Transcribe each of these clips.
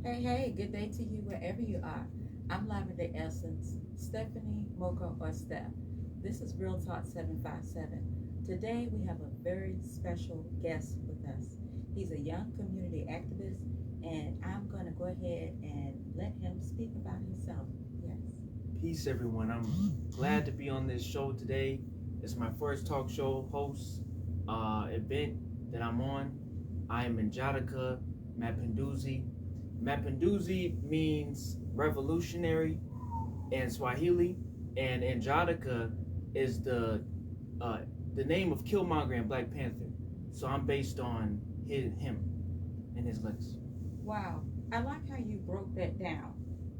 Hey, good day to you wherever you are. I'm Lavender Essence, Stephanie, Mocha, or Steph. This is Real Talk 757. Today we have a very special guest with us. He's a young community activist, and I'm going to go ahead and let him speak about himself. Yes. Peace, everyone. I'm glad to be on this show today. It's my first talk show host event that I'm on. I am Njadika Mapinduzi. Mapinduzi means revolutionary in Swahili, and Njadika is the name of Killmonger in Black Panther. So I'm based on him and his legacy. Wow. I like how you broke that down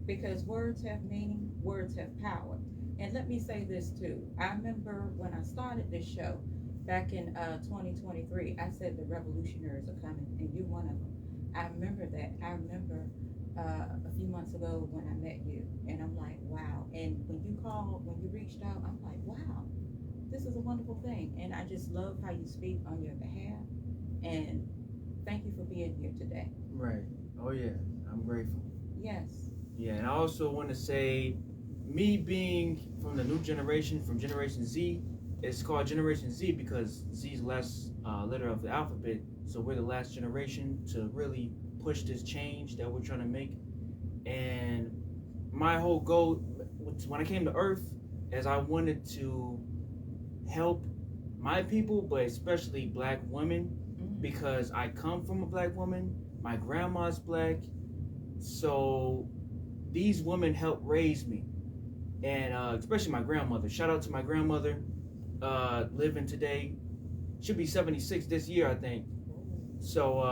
because words have meaning, words have power. And let me say this too. I remember when I started this show back in 2023, I said the revolutionaries are coming, and you're one of them. I remember that. I remember a few months ago when I met you, and I'm like, wow. And when you called, when you reached out, I'm like, wow, this is a wonderful thing. And I just love how you speak on your behalf. And thank you for being here today. Right. Oh, yeah. I'm grateful. Yes. Yeah, and I also want to say, me being from the new generation, from Generation Z, it's called Generation Z because Z is the last letter of the alphabet. So we're the last generation to really push this change that we're trying to make. And my whole goal, when I came to Earth, is I wanted to help my people, but especially Black women, because I come from a Black woman. My grandma's Black. So these women helped raise me. And especially my grandmother. Shout out to my grandmother, living today. Should be 76 this year, I think. So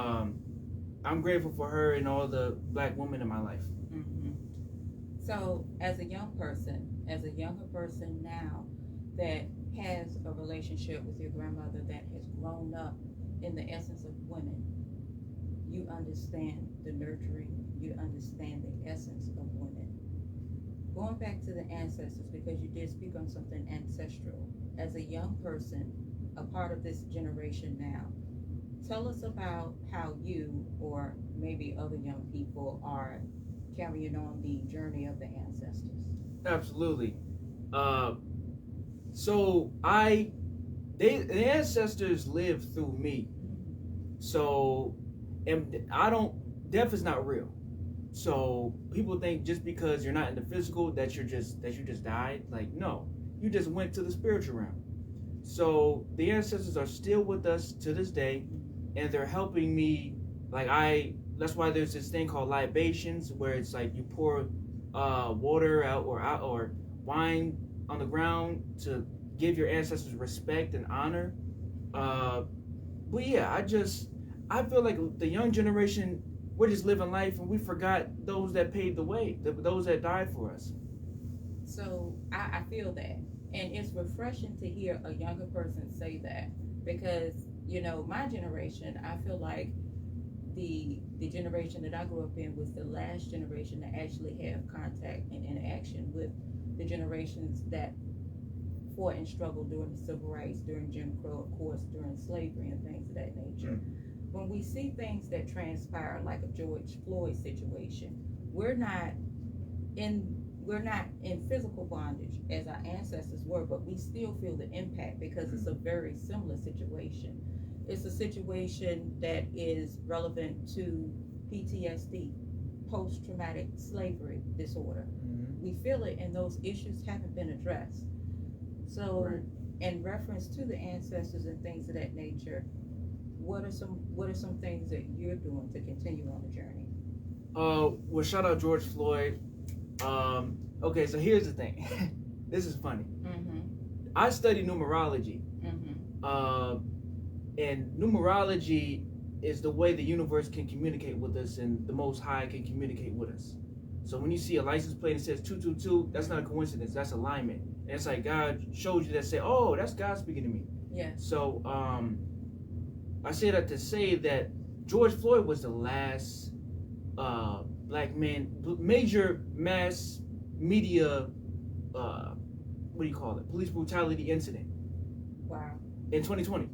I'm grateful for her and all the Black women in my life. Mm-hmm. So as a young person, as a younger person now that has a relationship with your grandmother that has grown up in the essence of women, you understand the nurturing, you understand the essence of women. Going back to the ancestors, because you did speak on something ancestral, as a young person, a part of this generation now, tell us about how you, or maybe other young people, are carrying on the journey of the ancestors. Absolutely. So the ancestors lived through me. So, and death is not real. So people think just because you're not in the physical that you just died. Like, no, you just went to the spiritual realm. So the ancestors are still with us to this day, and they're helping me. That's why there's this thing called libations, where it's like you pour water out or wine on the ground to give your ancestors respect and honor. But yeah, I feel like the young generation, we're just living life and we forgot those that paved the way, those that died for us. So I feel that. And it's refreshing to hear a younger person say that because, my generation, I feel like the generation that I grew up in was the last generation to actually have contact and interaction with the generations that fought and struggled during the civil rights, during Jim Crow, of course, during slavery and things of that nature. When we see things that transpire, like a George Floyd situation, we're not in physical bondage as our ancestors were, but we still feel the impact because it's a very similar situation. It's a situation that is relevant to PTSD, post-traumatic slavery disorder. We feel it, and those issues haven't been addressed. So, in reference to the ancestors and things of that nature, what are some things that you're doing to continue on the journey? Well, shout out George Floyd. Okay, so here's the thing. This is funny. I study numerology. And numerology is the way the universe can communicate with us and the Most High can communicate with us. So when you see a license plate and it says 222, that's not a coincidence. That's alignment. And it's like God shows you that, say, oh, that's God speaking to me. Yeah. So I say that to say that George Floyd was the last Black man, major mass media, what do you call it? Police brutality incident. Wow. In 2020.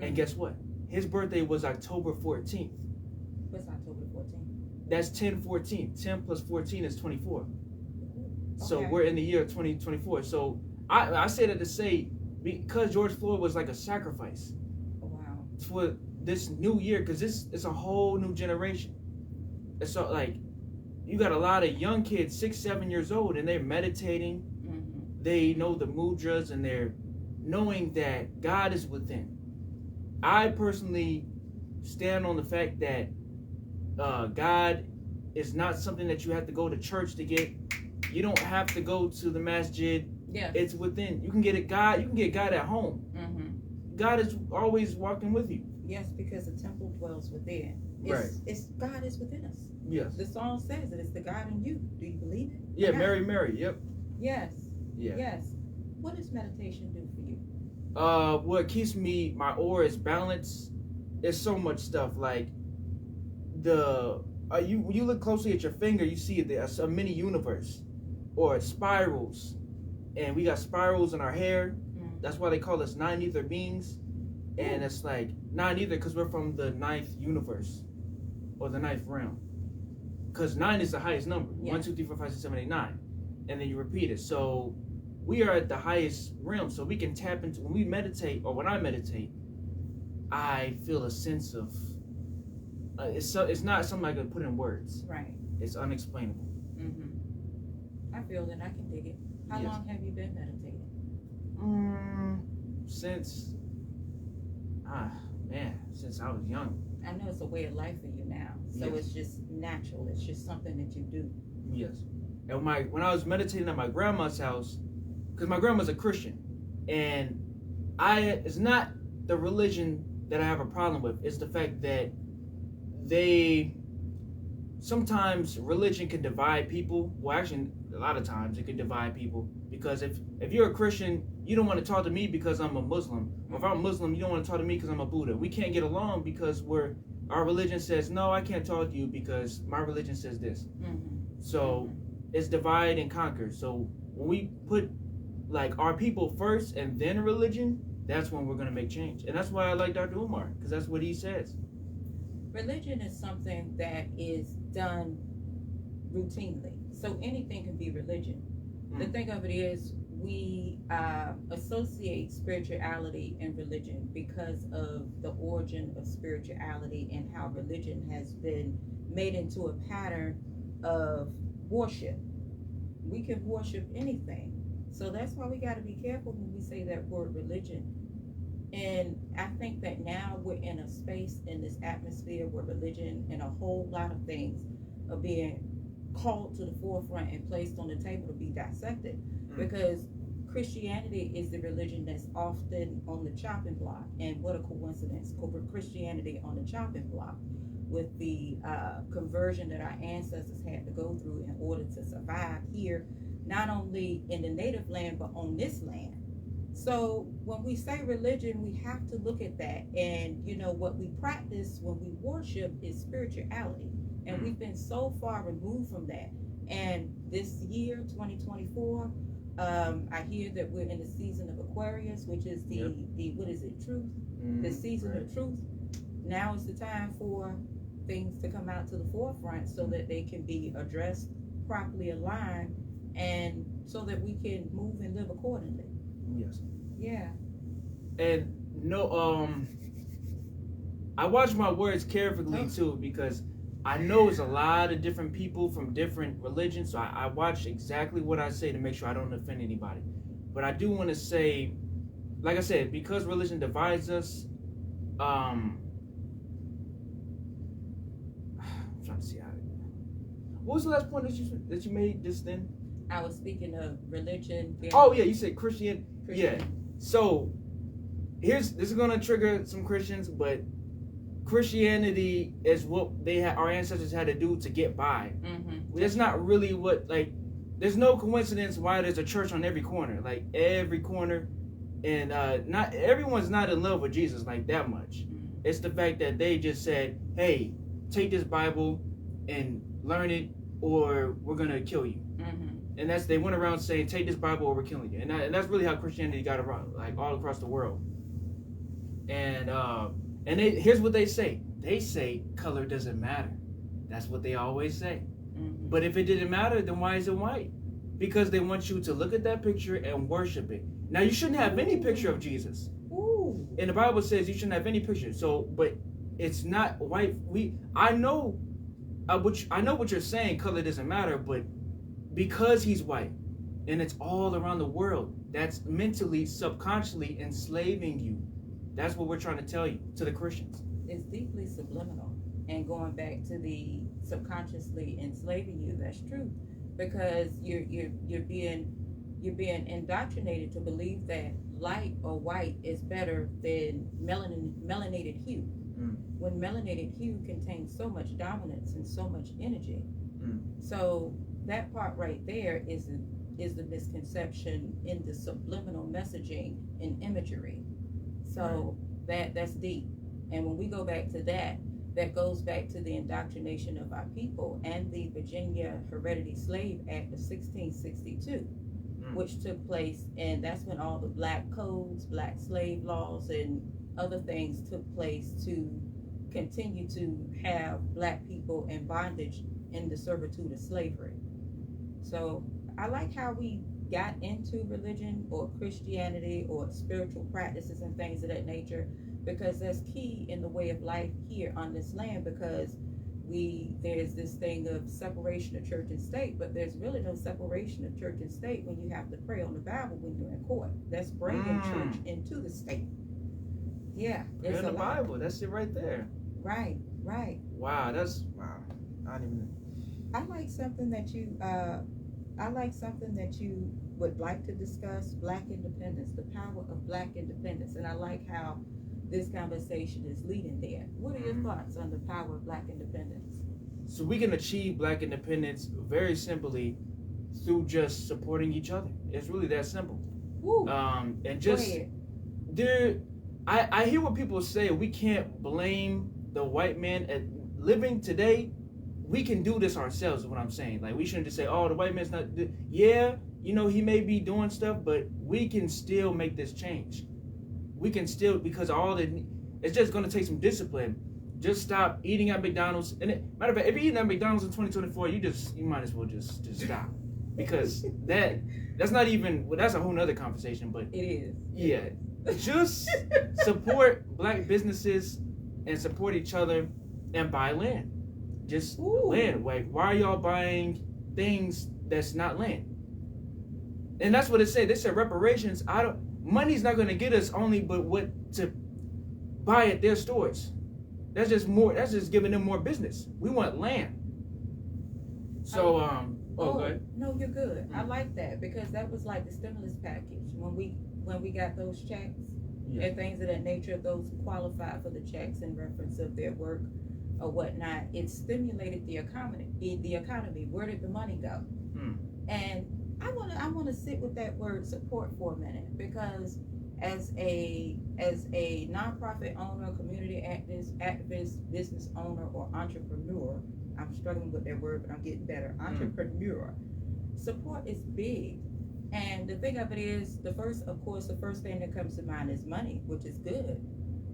And guess what? His birthday was October 14th. What's October 14th? That's 10:14. 10 plus 14 is 24. So Okay. we're in the year 2024. So I say that to say, because George Floyd was like a sacrifice Wow. for this new year, because it's a whole new generation. And so like, you got a lot of young kids, 6, 7 years old, and they're meditating. Mm-hmm. They know the mudras, and they're knowing that God is within. I personally stand on the fact that God is not something that you have to go to church to get. You don't have to go to the masjid. Yeah. It's within. You can get it. God. You can get God at home. Mm-hmm. God is always walking with you. Yes, because the temple dwells within. Right. It's God is within us. Yes. The song says that it's the God in you. Do you believe it? Yeah. God. Mary. Yep. Yes. Yeah. Yes. What does meditation do for you? What keeps my aura is balance. There's so much stuff like when you look closely at your finger, you see there's a mini universe or spirals, and we got spirals in our hair. Mm. That's why they call us 9 ether beings, and it's like 9 ether because we're from the 9th universe or the 9th realm. Because 9 is the highest number. Yeah. 1, 2, 3, 4, 5, 6, 7, 8, 9, and then you repeat it. So we are at the highest realm, so we can tap into, when we meditate, or when I meditate, I feel a sense of it's not something I can put in words. Right. It's unexplainable. Mm-hmm. I feel that. I can dig it. How Yes. long have you been meditating? Since since I was young. I know it's a way of life for you now, so Yes. it's just natural. It's just something that you do. Yes. And when I was meditating at my grandma's house, because my grandma's a Christian, and it's not the religion that I have a problem with. It's the fact that sometimes religion can divide people. Well, actually, a lot of times it can divide people, because if you're a Christian, you don't want to talk to me because I'm a Muslim. Or if I'm a Muslim, you don't want to talk to me because I'm a Buddha. We can't get along because our religion says, no, I can't talk to you because my religion says this. Mm-hmm. So it's divide and conquer. So when we put like our people first and then religion, that's when we're going to make change. And that's why I like Dr. Umar, because that's what he says. Religion is something that is done routinely. So anything can be religion. The thing of it is, we associate spirituality and religion because of the origin of spirituality and how religion has been made into a pattern of worship. We can worship anything. So that's why we got to be careful when we say that word religion. And I think that now we're in a space, in this atmosphere, where religion and a whole lot of things are being called to the forefront and placed on the table to be dissected. Because Christianity is the religion that's often on the chopping block. And what a coincidence, Christianity on the chopping block, with the conversion that our ancestors had to go through in order to survive here, not only in the native land, but on this land. So when we say religion, we have to look at that. And, what we practice when we worship is spirituality. And we've been so far removed from that. And this year, 2024, I hear that we're in the season of Aquarius, which is the what is it, truth? The season of truth. Now is the time for things to come out to the forefront so that they can be addressed, properly aligned, and so that we can move and live accordingly. Yes. Yeah. And I watch my words carefully too, because I know it's a lot of different people from different religions, so I watch exactly what I say to make sure I don't offend anybody. But I do want to say, like I said, because religion divides us, I'm trying to see how. What was the last point that you made just then? I was speaking of religion. Oh yeah, you said Christian. Christian. Yeah. So this is gonna trigger some Christians, but Christianity is what our ancestors had to do to get by. Mm-hmm. That's not really there's no coincidence why there's a church on every corner, and not everyone's not in love with Jesus like that much. Mm-hmm. It's the fact that they just said, hey, take this Bible and learn it, or we're gonna kill you. Mm-hmm. And they went around saying, take this Bible or we're killing you. And that's really how Christianity got around, like all across the world. And here's what they say. They say color doesn't matter. That's what they always say. Mm-hmm. But if it didn't matter, then why is it white? Because they want you to look at that picture and worship it. Now, you shouldn't have any picture of Jesus. Ooh. And the Bible says you shouldn't have any picture. So, but it's not white. I know what you're saying. Color doesn't matter, but because he's white, and it's all around the world, that's mentally, subconsciously enslaving you. That's what we're trying to tell you, to the Christians. It's deeply subliminal. And going back to the subconsciously enslaving you, that's true. Because you're being indoctrinated to believe that light or white is better than melanated hue. When melanated hue contains so much dominance and so much energy. So that part right there is the misconception in the subliminal messaging and imagery. So that's deep. And when we go back to that goes back to the indoctrination of our people and the Virginia Hereditary Slave Act of 1662, which took place, and that's when all the black codes, black slave laws, and other things took place to continue to have black people in bondage in the servitude of slavery. So I like how we got into religion or Christianity or spiritual practices and things of that nature, because that's key in the way of life here on this land, because there's this thing of separation of church and state, but there's really no separation of church and state when you have to pray on the Bible when you're in court. That's bringing church into the state. Yeah, it's in the Bible. That's it right there. Right. Wow, wow. I don't even. I like something that you would like to discuss: Black independence, the power of Black independence, and I like how this conversation is leading there. What are your thoughts on the power of Black independence? So we can achieve Black independence very simply through just supporting each other. It's really that simple. Woo. And just I hear what people say. We can't blame the white man at living today. We can do this ourselves, is what I'm saying. Like, we shouldn't just say, oh, the white man's not. Yeah, he may be doing stuff, but we can still make this change. We can still, because it's just going to take some discipline. Just stop eating at McDonald's. And matter of fact, if you're eating at McDonald's in 2024, you might as well just stop, because that's not even. Well, that's a whole nother conversation. But it is. Yeah, just support Black businesses and support each other and buy land. Just land. Like, why are y'all buying things that's not land? And that's what it said. They said reparations. Money's not going to get us only but what to buy at their stores. That's just more. That's just giving them more business. We want land. So go ahead. No, you're good. I like that, because that was like the stimulus package when we got those checks and things of that nature. Those who qualified for the checks in reference of their work or whatnot, it stimulated the economy. Where did the money go? And I want to sit with that word support for a minute, because as a nonprofit owner, community activist, business owner, or entrepreneur, I'm struggling with that word, but I'm getting better. Entrepreneur, support is big. And the thing of it is, the first thing that comes to mind is money, which is good.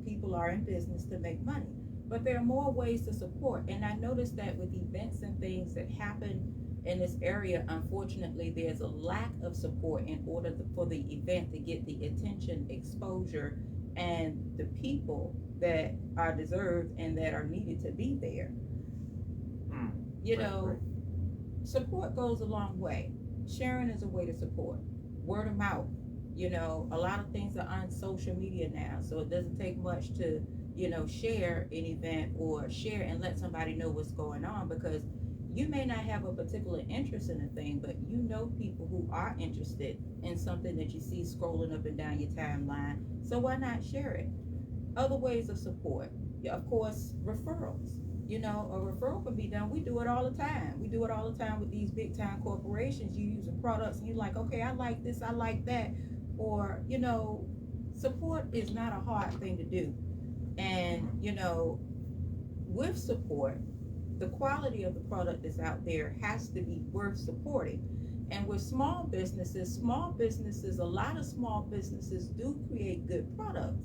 People are in business to make money. But there are more ways to support. And I noticed that with events and things that happen in this area, unfortunately, there's a lack of support in order for the event to get the attention, exposure, and the people that are deserved and that are needed to be there. Support goes a long way. Sharing is a way to support. Word of mouth. A lot of things are on social media now, so it doesn't take much to share an event or share and let somebody know what's going on, because you may not have a particular interest in a thing, but people who are interested in something that you see scrolling up and down your timeline. So why not share it? Other ways of support, of course, referrals. A referral can be done. We do it all the time. We do it all the time with these big time corporations. You use the products and you're like, okay, I like this, I like that. Or, support is not a hard thing to do. And, with support, the quality of the product that's out there has to be worth supporting. And with small businesses, a lot of small businesses do create good products.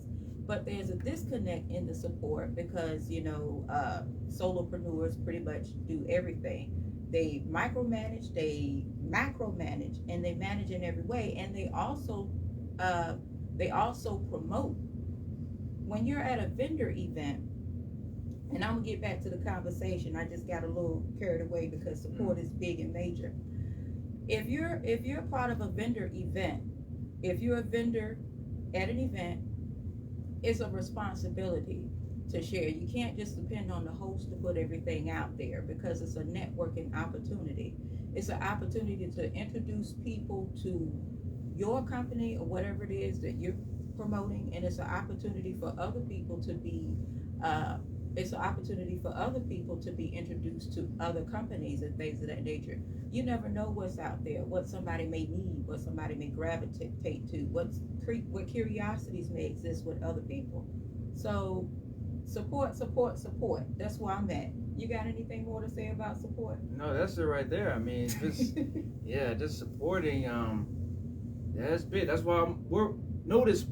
but there's a disconnect in the support because solopreneurs pretty much do everything. They micromanage, they macromanage, and they manage in every way, and uh, they also promote. When you're at a vendor event, and I'm gonna get back to the conversation. I just got a little carried away because support is big and major. If you're part of a vendor event, if you're a vendor at an event, it's a responsibility to share. You can't just depend on the host to put everything out there because it's a networking opportunity. It's an opportunity to introduce people to your company or whatever it is that you're promoting, and it's an opportunity for other people to be uh, it's an opportunity for other people to be introduced to other companies and things of that nature. You never know what's out there, what somebody may need, what somebody may gravitate to, what curiosities may exist with other people. So support, support, support. That's where I'm at. You got anything more to say about support? No, that's it right there. I mean, just yeah, just supporting. Yeah, that's big. That's why we're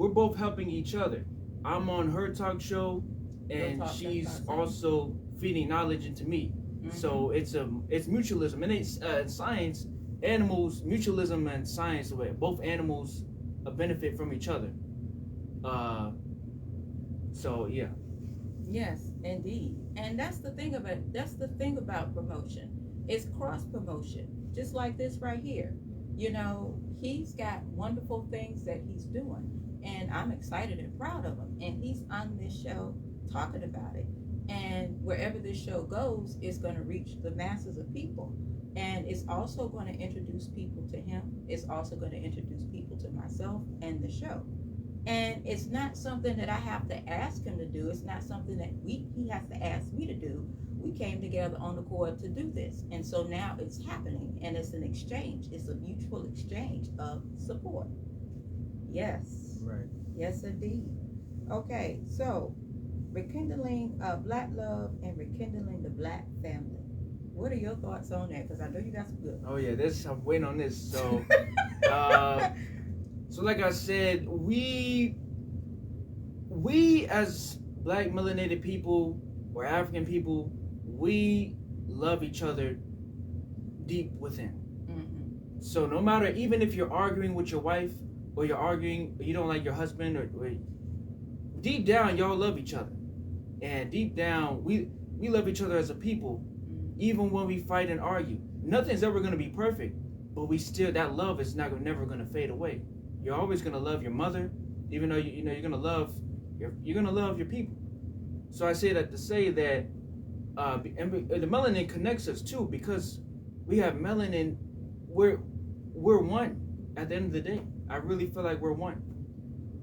both helping each other. I'm on her talk show, and she's also feeding knowledge into me. Mm-hmm. So it's mutualism, and it's science. Animals, mutualism, and science. Both animals benefit from each other. So yeah. Yes, indeed. And that's the thing about promotion. It's cross promotion. Just like this right here. He's got wonderful things that he's doing, and I'm excited and proud of him. And he's on this show talking about it. And wherever this show goes, it's going to reach the masses of people. And it's also going to introduce people to him. It's also going to introduce people to myself and the show. And it's not something that I have to ask him to do. It's not something that he has to ask me to do. We came together on the accord to do this. And so now it's happening, and it's an exchange. It's a mutual exchange of support. Yes. Right. Yes, indeed. Okay, so rekindling Black love and rekindling the Black family. What are your thoughts on that? Because I know you got some good. Oh yeah, I'm waiting on this. So, so like I said, we as Black melanated people or African people, we love each other deep within. Mm-hmm. So no matter, even if you're arguing with your wife or you don't like your husband, or deep down y'all love each other, and deep down we love each other as a people. Even when we fight and argue, nothing's ever going to be perfect, but that love is never going to fade away. You're always going to love your mother, even though you're going to love your people. So I say that to say that and the melanin connects us too, because we have melanin. We're one at the end of the day. I really feel like we're one,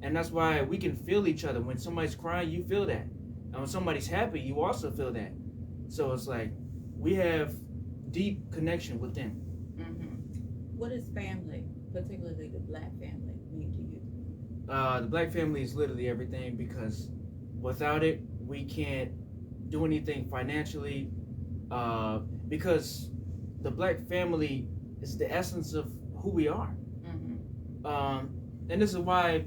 and that's why we can feel each other. When somebody's crying, you feel that, and when somebody's happy, you also feel that. So it's like we have deep connection with them. Mm-hmm. What is family, particularly the Black family, mean to you? The Black family is literally everything, because without it, we can't do anything financially. Because the Black family is the essence of who we are. Mm-hmm. And this is why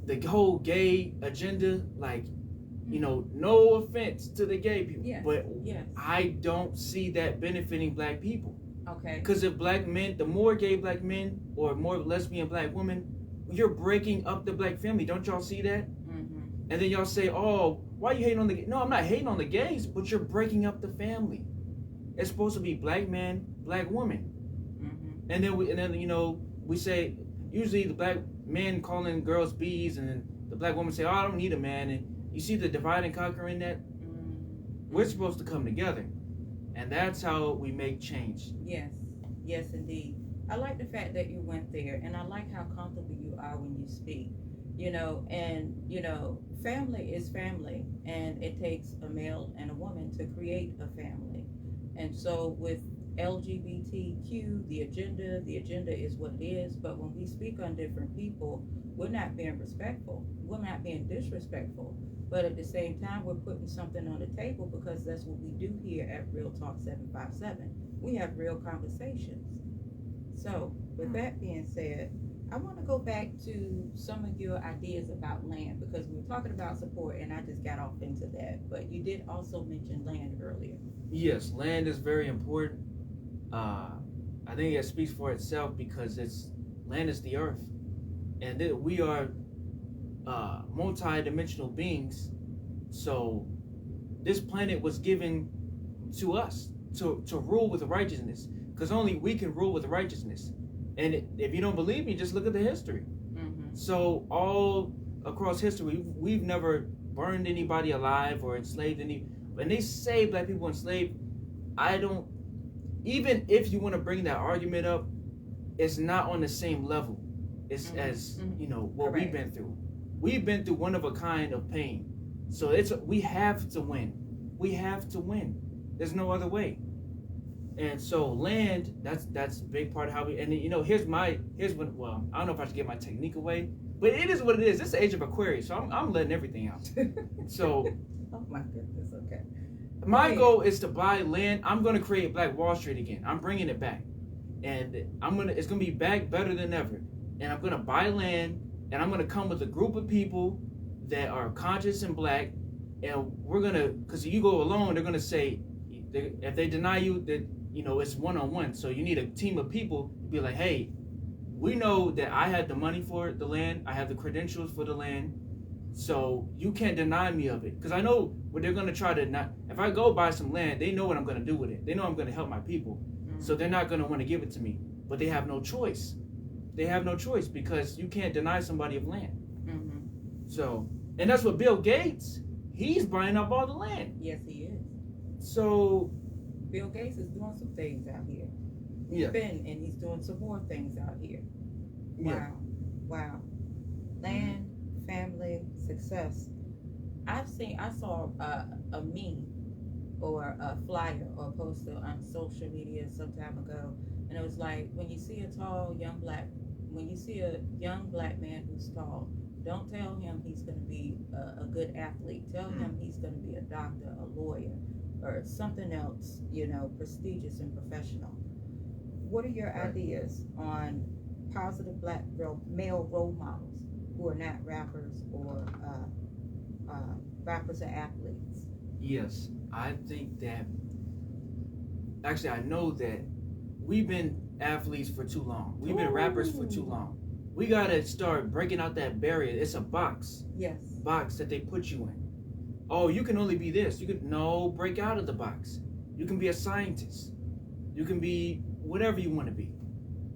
the whole gay agenda, like, no offense to the gay people, but I don't see that benefiting Black people. Okay. Because if Black men, the more gay Black men or more lesbian Black women, you're breaking up the Black family. Don't y'all see that? Mm-hmm. And then y'all say, "Oh, why are you hating on the?" No, I'm not hating on the gays, but you're breaking up the family. It's supposed to be Black man, Black woman, mm-hmm. and then we say usually the Black men calling girls bees, and then the Black woman say, "Oh, I don't need a man." And you see the divide and conquer in that? Mm-hmm. We're supposed to come together. And that's how we make change. Yes. Yes, indeed. I like the fact that you went there, and I like how comfortable you are when you speak. Family is family, and it takes a male and a woman to create a family. And so with LGBTQ, the agenda is what it is, but when we speak on different people, we're not being respectful. We're not being disrespectful. But at the same time, we're putting something on the table, because that's what we do here at Real Talk 757. We have real conversations. So, with that being said, I want to go back to some of your ideas about land because we were talking about support and I just got off into that. But you did also mention land earlier. Yes, land is very important. I think it speaks for itself because it's land is the earth, and we are multi-dimensional beings. So this planet was given to us to rule with righteousness, because only we can rule with righteousness. And if you don't believe me, just look at the history. Mm-hmm. So all across history, we've never burned anybody alive or enslaved any. When they say black people enslaved, I don't. Even if you want to bring that argument up, it's not on the same level as what Correct. we've been through. We've been through one of a kind of pain. So we have to win. We have to win. There's no other way. And so land, that's a big part of how we. And here's when. Well, I don't know if I should get my technique away, but it is what it is. It's the age of Aquarius, so I'm letting everything out. So. Oh my goodness. Okay. My goal is to buy land. I'm gonna create Black Wall Street again. I'm bringing it back, and it's gonna be back better than ever. And I'm gonna buy land, and I'm gonna come with a group of people that are conscious and black, and we're gonna. Because you go alone, they're gonna say, if they deny you, that it's one-on-one. So you need a team of people to be like, hey, we know that I had the money for the land. I have the credentials for the land. So you can't deny me of it, because I know what they're gonna try to not. If I go buy some land, they know what I'm gonna do with it. They know I'm gonna help my people, so they're not gonna want to give it to me. But they have no choice. They have no choice because you can't deny somebody of land. Mm-hmm. So, and that's what Bill Gates. He's buying up all the land. Yes, he is. So, Bill Gates is doing some things out here. Yeah. He's doing some more things out here. Yeah. Wow. Land, family, success. I saw a meme or a flyer or a poster on social media some time ago, and it was like, when you see a young black man who's tall, don't tell him he's going to be a good athlete. Tell him he's going to be a doctor, a lawyer, or something else, prestigious and professional. What are your ideas on positive black male role models who are not rappers or rappers or athletes? Yes, I think that. Actually, I know that we've been athletes for too long. We've been rappers for too long. We gotta start breaking out that barrier. It's a box. Yes. Box that they put you in. Oh, you can only be this. Break out of the box. You can be a scientist. You can be whatever you want to be.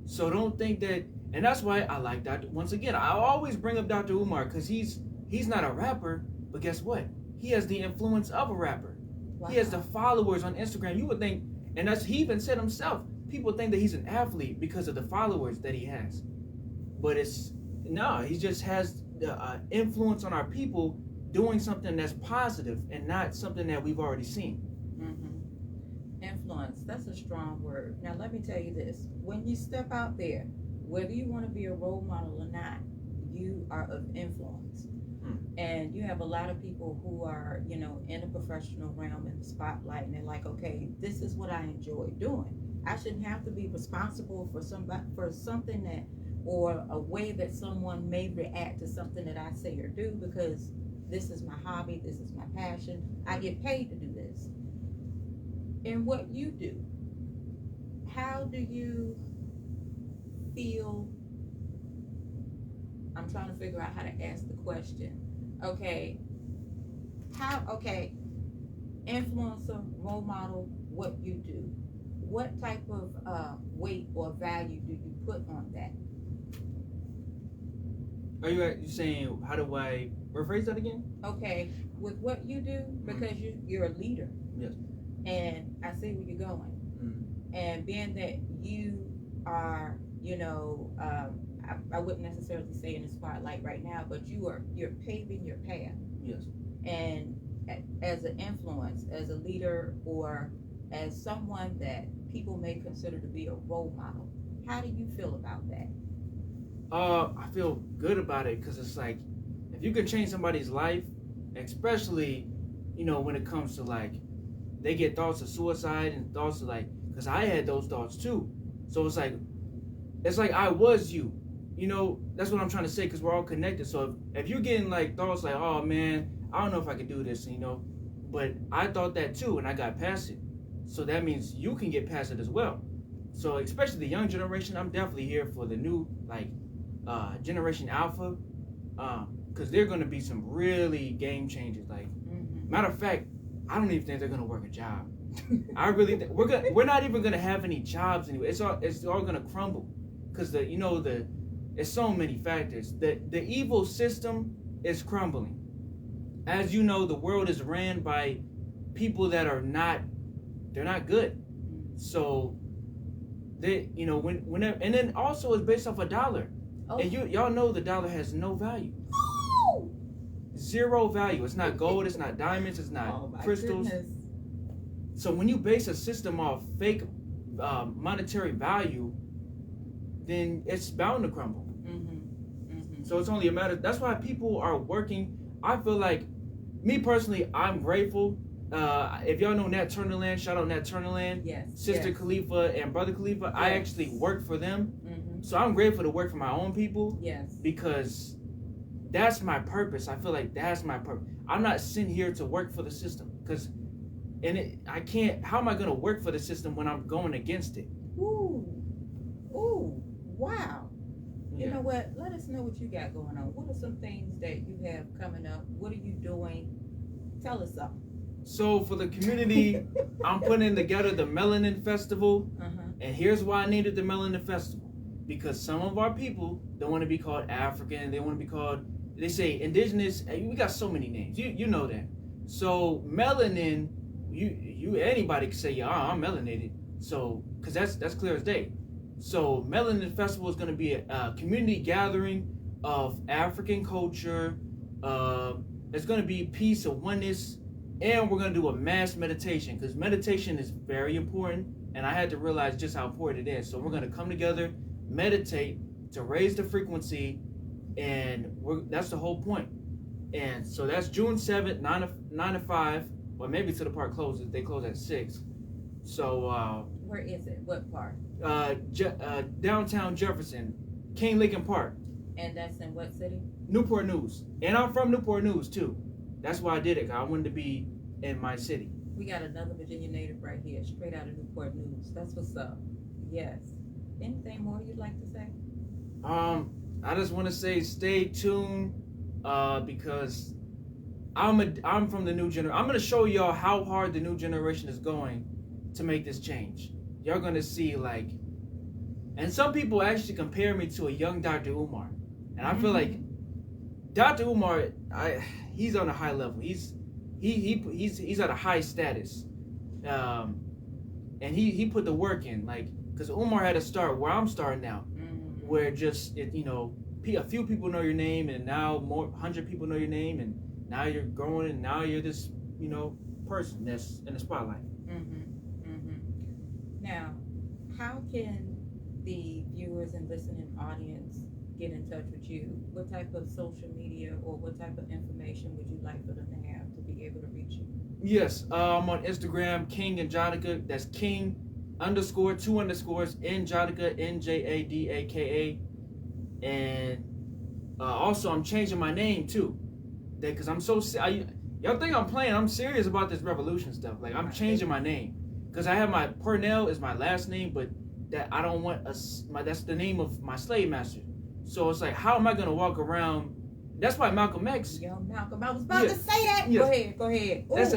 So don't think that. And that's why I like Dr. Once again, I always bring up Dr. Umar, because he's not a rapper, but guess what? He has the influence of a rapper. Wow. He has the followers on Instagram. You would think, and he even said himself, people think that he's an athlete because of the followers that he has. But he just has the influence on our people doing something that's positive and not something that we've already seen. Mm-hmm. Influence, that's a strong word. Now let me tell you this. When you step out there, whether you want to be a role model or not, you are of influence. And you have a lot of people who are, in the professional realm, in the spotlight, and they're like, okay, this is what I enjoy doing. I shouldn't have to be responsible for something that, or a way that someone may react to something that I say or do, because this is my hobby, this is my passion. I get paid to do this. And what you do, how do you feel? I'm trying to figure out how to ask the question. Okay. Influencer, role model, what you do. What type of weight or value do you put on that? Are you saying, how do I rephrase that again? Okay, with what you do, because you're a leader. Yes. And I see where you're going. Mm-hmm. And being that you are, I wouldn't necessarily say in the spotlight right now, but you're paving your path. Yes. And as an influence, as a leader, or as someone that people may consider to be a role model, how do you feel about that? I feel good about it, because it's like, if you can change somebody's life, especially, when it comes to they get thoughts of suicide and thoughts of because I had those thoughts too. So it's like I was you. that's what I'm trying to say, because we're all connected. So if you're getting like thoughts like, oh man, I don't know if I can do this, but I thought that too, and I got past it. So that means you can get past it as well. So especially the young generation, I'm definitely here for the new Generation Alpha, because they're going to be some really game changers. Like, matter of fact, I don't even think they're going to work a job. I really we're not even going to have any jobs anyway. It's all going to crumble, because it's so many factors. The evil system is crumbling. As you know, the world is ran by people that are not good. So whenever, and then also it's based off a dollar. Oh. And y'all know the dollar has no value. Oh. Zero value. It's not gold, it's not diamonds, it's not crystals. Goodness. So when you base a system off fake monetary value, then it's bound to crumble. So it's only a matter. That's why people are working. I feel like, me personally, I'm grateful. If y'all know Nat Turnerland, shout out Nat Turnerland. Yes. Sister Khalifa and Brother Khalifa. Yes. I actually work for them. So I'm grateful to work for my own people. Yes. Because that's my purpose. I feel like that's my purpose. I'm not sitting here to work for the system. I can't. How am I going to work for the system when I'm going against it? Ooh. Wow. You know what? Let us know what you got going on. What are some things that you have coming up? What are you doing? Tell us something. So for the community, I'm putting together the Melanin Festival. And here's why I named it the Melanin Festival. Because some of our people don't want to be called African. They want to be called, they say indigenous. We got so many names. You know that. So melanin, anybody can say, yeah, I'm melanated. So, because that's clear as day. So Melanin Festival is going to be a community gathering of African culture. It's going to be peace and oneness, and we're going to do a mass meditation, because meditation is very important, and I had to realize just how important it is. So we're going to come together, meditate to raise the frequency, and that's the whole point. And so that's June 7th, 9 to 5, or maybe till the park closes. They close at 6. So where is it? What park? Downtown Jefferson, King Lincoln Park. And that's in what city? Newport News. And I'm from Newport News too. That's why I did it. I wanted to be in my city. We got another Virginia native right here, straight out of Newport News. That's what's up. Yes. Anything more you'd like to say? I just want to say stay tuned, because I'm from the new generation. I'm gonna show y'all how hard the new generation is going to make this change. Y'all gonna see, like, and some people actually compare me to a young Dr. Umar, and I feel like Dr. Umar, he's on a high level. He's at a high status, and he put the work in, like, because Umar had to start where I'm starting now, where just a few people know your name, and now 100 people know your name, and now you're growing, and now you're this person that's in the spotlight. Now, how can the viewers and listening audience get in touch with you? What type of social media or what type of information would you like for them to have to be able to reach you? Yes, I'm on Instagram, King and Jadaka. That's King _ 2 underscores in Jadaka, Njadaka. And also, I'm changing my name too, because I'm so y'all think I'm playing. I'm serious about this revolution stuff. Like, I'm changing my name, because I have my Purnell is my last name, but that I don't want that's the name of my slave master. So it's like, how am I gonna walk around? That's why Malcolm X. Yo, Malcolm, I was about to say that. Yes. Go ahead. That's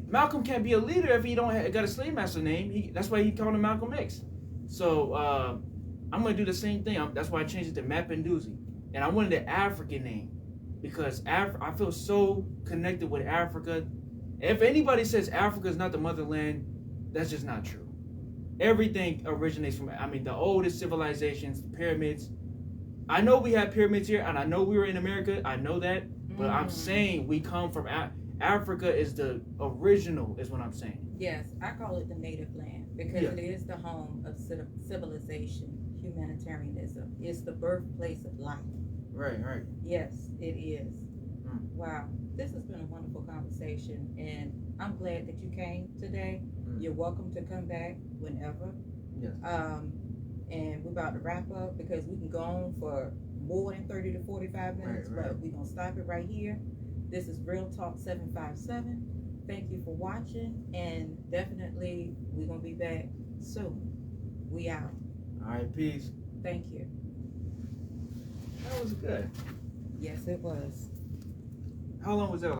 Malcolm can't be a leader if he don't got a slave master name. That's why he called him Malcolm X. So I'm gonna do the same thing. That's why I changed it to Mapinduzi, and I wanted an African name, because I feel so connected with Africa. If anybody says Africa is not the motherland, that's just not true. Everything originates from, the oldest civilizations, pyramids. I know we have pyramids here, and I know we were in America. I know that, but I'm saying we come from Africa is the original, is what I'm saying. Yes, I call it the native land, because it is the home of civilization, humanitarianism. It's the birthplace of life. Right. Yes, it is. Wow, this has been a wonderful conversation, and I'm glad that you came today. You're welcome to come back whenever. Yes. and we're about to wrap up because we can go on for more than 30 to 45 minutes, Right. but we're going to stop it right here. This is Real Talk 757. Thank you for watching, and definitely we're going to be back soon. We out. All right, peace. Thank you. That was good. Yes, it was. How long was that?